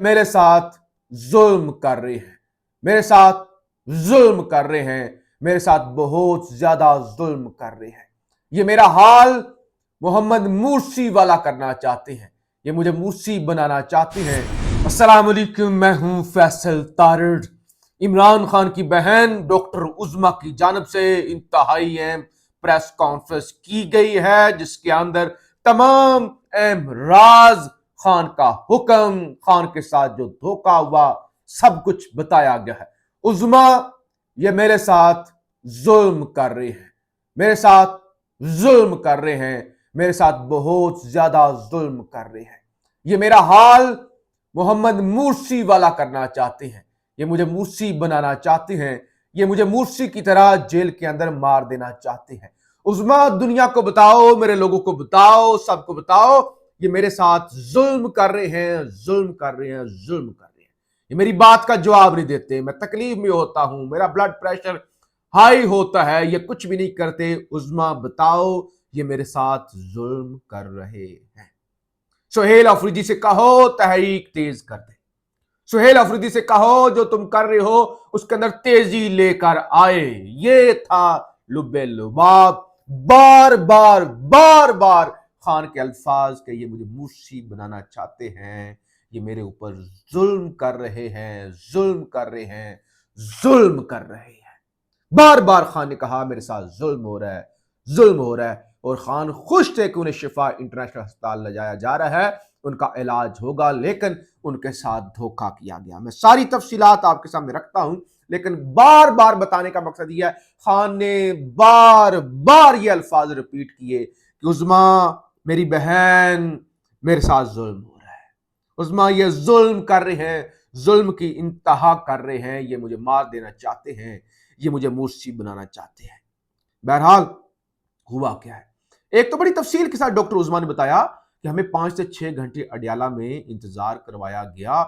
मेरे साथ जुल्म कर रहे हैं, मेरे साथ जुल्म कर रहे हैं, मेरे साथ बहुत ज्यादा जुल्म कर रहे हैं। ये मेरा हाल मोहम्मद मुर्सी वाला करना चाहते हैं, ये मुझे मुर्सी बनाना चाहते हैं। अस्सलाम वालेकुम, मैं हूं फैसल तारड़। इमरान खान की बहन डॉक्टर उज़मा की जानब से इंतहाई अहम प्रेस कॉन्फ्रेंस की गई है, जिसके अंदर तमाम अहम राज, खान का हुक्म, खान के साथ जो धोखा हुआ, सब कुछ बताया गया है। उज़मा ये मेरे साथ जुल्म कर रहे हैं, मेरे साथ जुल्म कर रहे हैं, मेरे साथ बहुत ज्यादा जुल्म कर रहे हैं। ये मेरा हाल मोहम्मद मुर्सी वाला करना चाहते हैं, ये मुझे मुर्सी बनाना चाहते हैं, ये मुझे मुर्सी की तरह जेल के अंदर मार देना चाहते हैं। उज़मा दुनिया को बताओ, मेरे लोगों को बताओ, सबको बताओ, ये मेरे साथ जुल्म कर रहे हैं, जुल्म कर रहे हैं, जुल्म कर रहे हैं। ये मेरी बात का जवाब नहीं देते, मैं तकलीफ में होता हूं, मेरा ब्लड प्रेशर हाई होता है, ये कुछ भी नहीं करते। उज़मा बताओ, ये मेरे साथ जुल्म कर रहे हैं। सुहेल अफरीदी से कहो तहरीक तेज कर दे, सुहेल अफरीदी से कहो जो तुम कर रहे हो उसके अंदर तेजी लेकर आए। ये था लुबे लुबाब, बार बार बार बार खान के अल्फाज के, ये मुझे मुर्शी बनाना चाहते हैं, ये मेरे ऊपर जुल्म कर रहे हैं, जुल्म कर रहे हैं, जुल्म कर रहे हैं। बार बार खान ने कहा मेरे साथ जुल्म हो रहा है, जुल्म हो रहा है, और खान खुश थे कि उन्हें शिफा इंटरनेशनल अस्पताल ले जाया जा रहा है, उनका इलाज होगा, लेकिन उनके साथ धोखा किया गया। मैं सारी तफसीलात आपके सामने रखता हूं, लेकिन बार बार बताने का मकसद यह है, खान ने बार बार ये अल्फाज रिपीट किए कि उज़मा मेरी बहन, मेरे साथ जुल्म हो रहा है, उज़मा ये जुल्म कर रहे हैं, जुल्म की इंतहा कर रहे हैं, ये मुझे मार देना चाहते हैं, ये मुझे मुर्शी बनाना चाहते हैं। बहरहाल हुआ क्या है, एक तो बड़ी तफसील के साथ डॉक्टर उज़मा ने बताया कि हमें 5 से 6 घंटे अडियाला में इंतजार करवाया गया,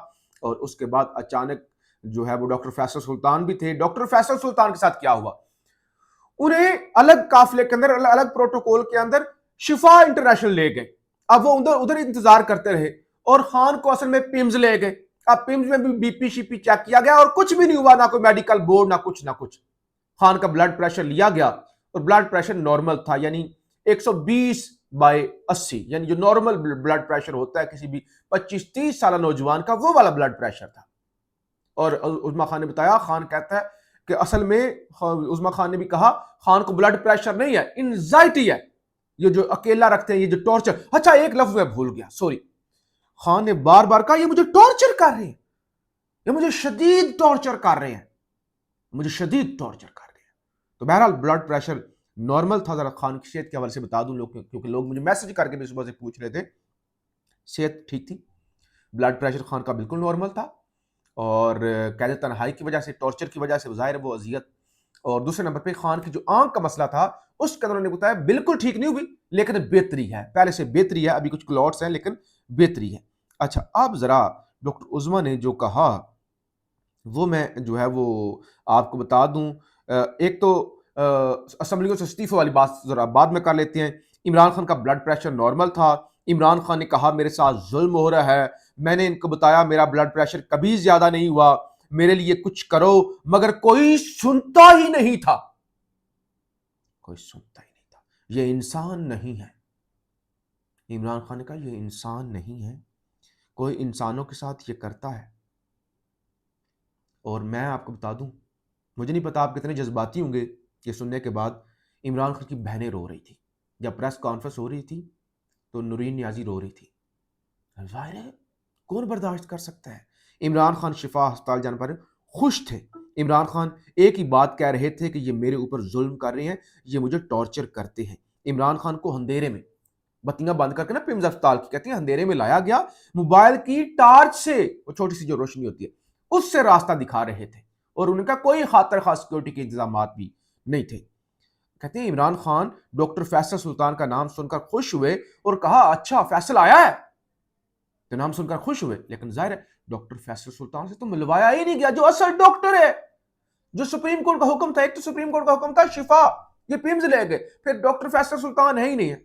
और उसके बाद अचानक जो है वो डॉक्टर फैसल सुल्तान भी थे। डॉक्टर फैसल सुल्तान के साथ क्या हुआ, उन्हें अलग काफिले के अंदर, अलग प्रोटोकॉल के अंदर शिफा इंटरनेशनल ले गए। अब वो उधर उधर इंतजार करते रहे, और खान को असल में पिम्स ले गए। अब पिम्स में भी बीपी शीपी चेक किया गया और कुछ भी नहीं हुआ, ना कोई मेडिकल बोर्ड, ना कुछ ना कुछ। खान का ब्लड प्रेशर लिया गया और ब्लड प्रेशर नॉर्मल था, यानी 120/80, यानी जो नॉर्मल ब्लड प्रेशर होता है किसी भी 25-30 साल नौजवान का, वो वाला ब्लड प्रेशर था। और उज़मा खान ने बताया, खान कहता है कि असल में, उज़मा खान ने भी कहा, खान को ब्लड प्रेशर नहीं है, एंजाइटी है, ये जो अकेला रखते हैं, ये जो टॉर्चर। अच्छा, एक लफ्ज मैं भूल गया, सॉरी। खान ने बार बार कहा ये मुझे टॉर्चर कर रहे हैं, ये मुझे शदीद टॉर्चर कर रहे हैं, मुझे शदीद टॉर्चर कर रहे हैं। तो बहरहाल ब्लड प्रेशर नॉर्मल था। जरा खान की सेहत के हवाले से बता दूं, लोग, क्योंकि लोग मुझे मैसेज करके भी सुबह से पूछ रहे थे। सेहत ठीक थी, ब्लड प्रेशर खान का बिल्कुल नॉर्मल था, और कैद तन्हाई की वजह से, टॉर्चर की वजह से ज़ाहिर है वो अजियत। और दूसरे नंबर पे खान की जो आंख का मसला था, उसके अंदर उन्होंने बताया बिल्कुल ठीक नहीं हुई, लेकिन बेहतरी है, पहले से बेहतरी है, अभी कुछ क्लॉट्स हैं लेकिन बेहतरी है। अच्छा, अब जरा डॉक्टर उज़मा ने जो कहा वो मैं जो है वो आपको बता दूं। एक तो असम्बलियों से इस्तीफे वाली बात जरा बाद में कर लेते हैं। इमरान खान का ब्लड प्रेशर नॉर्मल था। इमरान खान ने कहा मेरे साथ जुल्म हो रहा है, मैंने इनको बताया मेरा ब्लड प्रेशर कभी ज्यादा नहीं हुआ, मेरे लिए कुछ करो, मगर कोई सुनता ही नहीं था, कोई सुनता ही नहीं था। ये इंसान नहीं है, इमरान खान ने कहा ये इंसान नहीं है, कोई इंसानों के साथ ये करता है। और मैं आपको बता दूं, मुझे नहीं पता आप कितने जज्बाती होंगे ये सुनने के बाद, इमरान खान की बहनें रो रही थी जब प्रेस कॉन्फ्रेंस हो रही थी, तो नूरीन नियाजी रो रही थी। जाहिर है कौन बर्दाश्त कर सकता है। इमरान खान शिफा अस्पताल जाने पर खुश थे। इमरान खान एक ही बात कह रहे थे कि ये मेरे ऊपर जुल्म कर रहे हैं, ये मुझे टॉर्चर करते हैं। इमरान खान को अंधेरे में, बत्तियां बंद करके ना, पिम्स अस्पताल की कहती हैं, अंधेरे में लाया गया, मोबाइल की टार्च से, वो छोटी सी जो रोशनी होती है उससे रास्ता दिखा रहे थे, और उनका कोई खातर खास सिक्योरिटी के इंतजाम भी नहीं थे। कहते हैं इमरान खान डॉक्टर फैसल सुल्तान का नाम सुनकर खुश हुए और कहा अच्छा फैसल आया है, तो नाम सुनकर खुश हुए, लेकिन जाहिर है डॉक्टर फैसल सुल्तान से तो मिलवाया ही नहीं गया, जो असल डॉक्टर है, जो सुप्रीम कोर्ट का हुक्म था। एक तो सुप्रीम कोर्ट का हुक्म था शिफा, ये पिम्स ले गए, फिर डॉक्टर फैसल सुल्तान है ही नहीं है।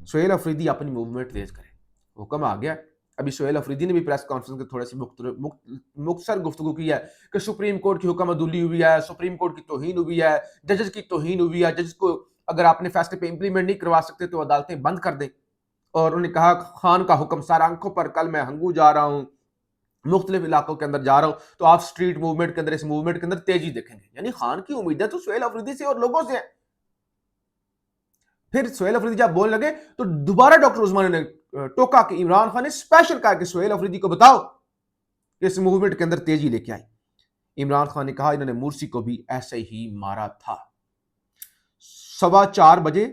सुहेल अफरीदी अपनी मूवमेंट तेज करे, हुक्म आ गया, अभी सोहेल अफरीदी ने भी प्रेस कॉन्फ्रेंस में थोड़ी सी मुख्तसर गुफ्तगू की है कि सुप्रीम कोर्ट की हुक्म अदुली हुई है, सुप्रीम कोर्ट की तौहीन हुई है, जजेस की तौहीन हुई है, जजेस को अगर आपने फैसले पे इंप्लीमेंट नहीं करवा सकते तो अदालतें बंद कर दें। और उन्होंने कहा खान का हुक्म सर आंखों पर, कल मैं हंगू जा रहा हूं, मुख्तलिफ इलाकों के अंदर जा रहा हूं, तो आप स्ट्रीट मूवमेंट के अंदर, इस मूवमेंट के अंदर तेजी देखेंगे। यानी खान की उम्मीदें तो सोहेल अफरीदी से और लोगों से हैं। फिर सोहेल अफरीदी जब बोलने लगे तो दोबारा डॉक्टर उस्मान ने टोका कि इमरान खान ने स्पेशल कहा कि सोहेल अफरीदी को बताओ कि इस मूवमेंट के अंदर तेजी लेके आई। इमरान खान ने कहा इन्होंने मुर्सी को भी ऐसे ही मारा था। 4:15 बजे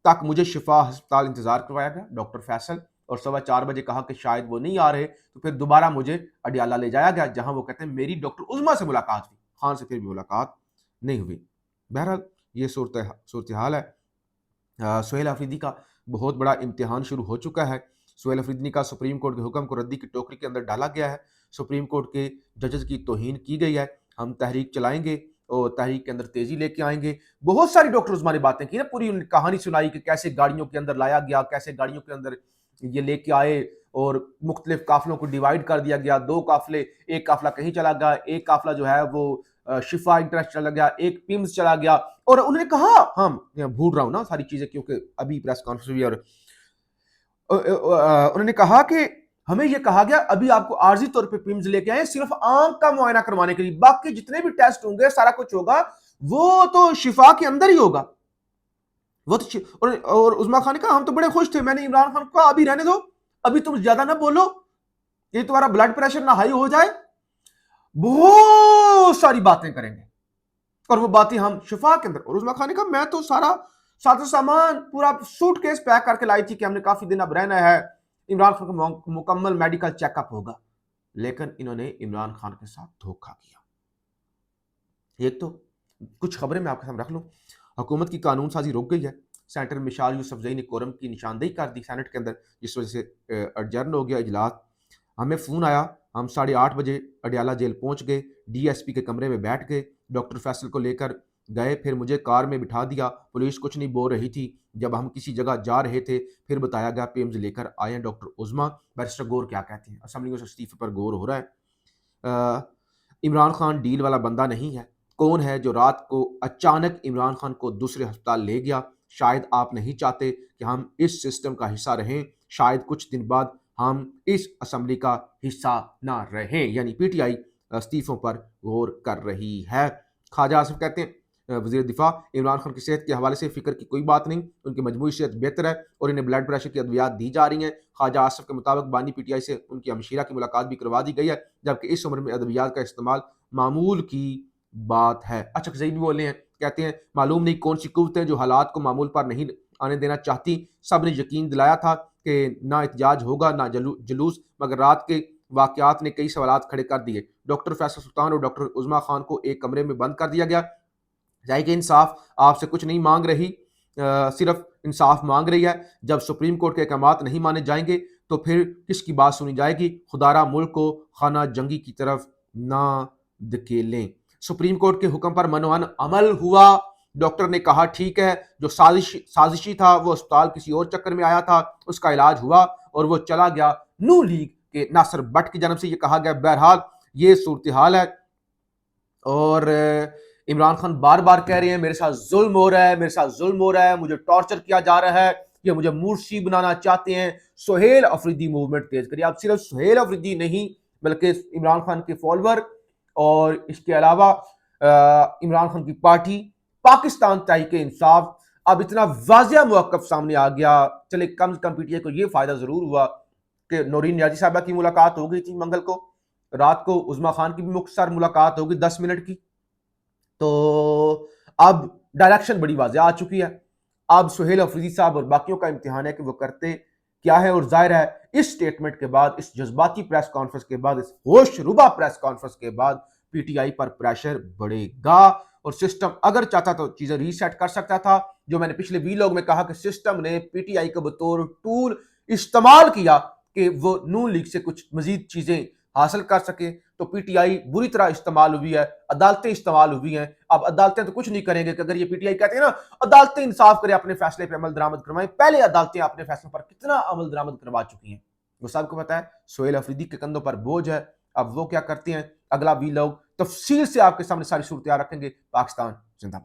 तक मुझे शिफा अस्पताल इंतजार करवाया गया, डॉक्टर फैसल, और 4:15 बजे कहा कि शायद वो नहीं आ रहे, तो फिर दोबारा मुझे अडियाला ले जाया गया, जहां वो कहते हैं मेरी डॉक्टर उज़मा से मुलाकात हुई। खान से फिर भी मुलाकात नहीं हुई। बहरहाल ये सूरत हाल है। सोहेल अफरीदी का बहुत बड़ा इम्तिहान शुरू हो चुका है। सोहेल अफरीदी ने कहा सुप्रीम कोर्ट के हुक्म को रद्दी की टोकरी के अंदर डाला गया है, सुप्रीम कोर्ट के जजेस की तौहीन की गई है, हम तहरीक चलाएंगे और तहरीक के अंदर तेजी लेके आएंगे। बहुत सारी डॉक्टर उस्मा ने बातें की ना, पूरी कहानी सुनाई कि कैसे गाड़ियों के अंदर लाया गया, कैसे गाड़ियों के अंदर ये लेके आए और मुख्तलिफ काफिलों को डिवाइड कर दिया गया। 2 काफिले, एक काफिला कहीं चला गया, एक काफिला जो है वो शिफा इंटरनेशनल चला गया, एक पिम्स चला गया। और उन्होंने कहा, हम भूल रहा हूं ना सारी चीजें क्योंकि अभी प्रेस कॉन्फ्रेंस हुई, और उन्होंने कहा कि हमें यह कहा गया अभी आपको आर्जी तौर पे पिम्स लेके आए सिर्फ आंख का मुआयना करवाने के लिए, बाकी जितने भी टेस्ट होंगे, सारा कुछ होगा, वो तो शिफा के अंदर ही होगा। वो तो और उस्मा खान ने कहा हम तो बड़े खुश थे। मैंने इमरान खान को कहा अभी रहने दो, अभी तुम ज्यादा ना बोलो, ये तुम्हारा ब्लड प्रेशर ना हाई हो जाए। बहुत सारी बातें करेंगे और वो बातें हम शिफा के अंदर। और उस्मा खान ने कहा मैं तो सारा साथ सामान पूरा सूटकेस पैक करके लाई थी कि हमने काफी दिन अब रहना है, इमरान खान का मुकम्मल मेडिकल चेकअप होगा। लेकिन इन्होंने इमरान खान के साथ धोखा किया। एक तो कुछ खबरें मैं आपके सामने रख लूं। हुकूमत की कानून साजी रुक गई है। सेनेटर मिशाल यूसुफजई ने कोरम की निशानदेही कर दी सेनेट के अंदर, जिस वजह से अडजर्न हो गया इजलास। हमें फ़ोन आया, हम 8:30 बजे अडियाला जेल पहुंच गए, डीएसपी के कमरे में बैठ गए, डॉक्टर फैसल को लेकर गए, फिर मुझे कार में बिठा दिया। पुलिस कुछ नहीं बोल रही थी। जब हम किसी जगह जा रहे थे फिर बताया गया पीएम्स लेकर आए हैं डॉक्टर उज़मा। बैरिस्टर गौर क्या कहते हैं? असेंबली में इस्तीफे पर गौर हो रहा है। इमरान खान डील वाला बंदा नहीं है। कौन है जो रात को अचानक इमरान खान को दूसरे अस्पताल ले गया? शायद आप नहीं चाहते कि हम इस सिस्टम का हिस्सा रहें, शायद कुछ दिन बाद हम इस असेंबली का हिस्सा ना रहें। यानी पीटीआई इस्तीफों पर गौर कर रही है। ख्वाजा आसिफ कहते हैं वज़ीर दिफा, इमरान खान की सेहत के हवाले से फिक्र की कोई बात नहीं, उनकी मजमूई सेहत बेहतर है और इन्हें ब्लड प्रेशर की अद्वियात दी जा रही हैं। ख्वाजा आसिफ के मुताबिक बानी पीटीआई से उनकी हमशीरा की मुलाकात भी करवा दी गई है, जबकि इस उम्र में अद्वियात का इस्तेमाल मामूल की बात है। अच्छा जईद भी बोले हैं, कहते हैं मालूम नहीं कौन सी कुव्वतें जो हालात को मामूल पर नहीं आने देना चाहती। सब ने यकीन दिलाया था कि ना एहतजाज होगा ना जुलूस, मगर रात के वाकयात ने कई सवालात खड़े कर दिए। डॉक्टर फैसल सुल्तान और डॉक्टर उज़मा खान को एक कमरे में बंद कर दिया गया। जायके इंसाफ आपसे कुछ नहीं मांग रही, सिर्फ इंसाफ मांग रही है। जब सुप्रीम कोर्ट के अहकामात नहीं माने जाएंगे तो फिर किसकी बात सुनी जाएगी? खुदारा मुल्क को खाना जंगी की तरफ ना धकेलें। सुप्रीम कोर्ट के हुक्म पर मनोहन अमल हुआ। डॉक्टर ने कहा ठीक है, जो साजिशी था वो अस्पताल किसी और चक्कर में आया था, उसका इलाज हुआ और वो चला गया नू लीग के नासिर भट्ट की जन्म से, ये कहा गया। बहरहाल ये सूरत हाल है और इमरान खान बार बार कह रहे हैं मेरे साथ जुल्म हो रहा है, मेरे साथ जुल्म हो रहा है, मुझे टॉर्चर किया जा रहा है, ये मुझे मुर्शी बनाना चाहते हैं। सोहेल अफरीदी मूवमेंट तेज करिए। आप सिर्फ सोहेल अफरीदी नहीं बल्कि इमरान खान के फॉलोअर और इसके अलावा इमरान खान की पार्टी पाकिस्तान तहरीक इंसाफ, अब इतना वाजिया मौक़िफ़ सामने आ गया। चले कम से कम पीटीआई को यह फायदा जरूर हुआ कि नौरीन नियाज़ी साहबा की मुलाकात हो गई थी मंगल को, रात को उज़मा खान की भी मुख्तसर मुलाकात होगी 10 मिनट की। तो अब डायरेक्शन बड़ी वाज़ेह आ चुकी है। अब सोहेल अफरीदी साहब और बाकियों का इम्तिहान है कि वो करते क्या है। और जाहिर है इस स्टेटमेंट के बाद, इस जज्बाती प्रेस कॉन्फ्रेंस के बाद, इस होशरुबा प्रेस कॉन्फ्रेंस के बाद पीटीआई पर प्रेशर बढ़ेगा और सिस्टम अगर चाहता तो चीजें रीसेट कर सकता था। जो मैंने पिछले वीलॉग में कहा कि सिस्टम ने पीटीआई को बतौर टूल इस्तेमाल किया कि वो नून लीग से कुछ मजीद चीजें हासिल कर सके, तो पीटीआई बुरी तरह इस्तेमाल हुई है, अदालतें इस्तेमाल हुई हैं। अब अदालतें तो कुछ नहीं करेंगे कि अगर ये पीटीआई कहते हैं ना अदालतें इंसाफ करें, अपने फैसले पर अमल दरामद करवाएं, पहले अदालतें अपने फैसलों पर कितना अमल दरामद करवा चुकी हैं। वो सबको पता है सोहेल अफरीदी के कंधों पर बोझ है। अब वो क्या करती हैं, अगला वीलॉग तफसील से आपके सामने सारी सूरत रखेंगे। पाकिस्तान जिंदाबाद।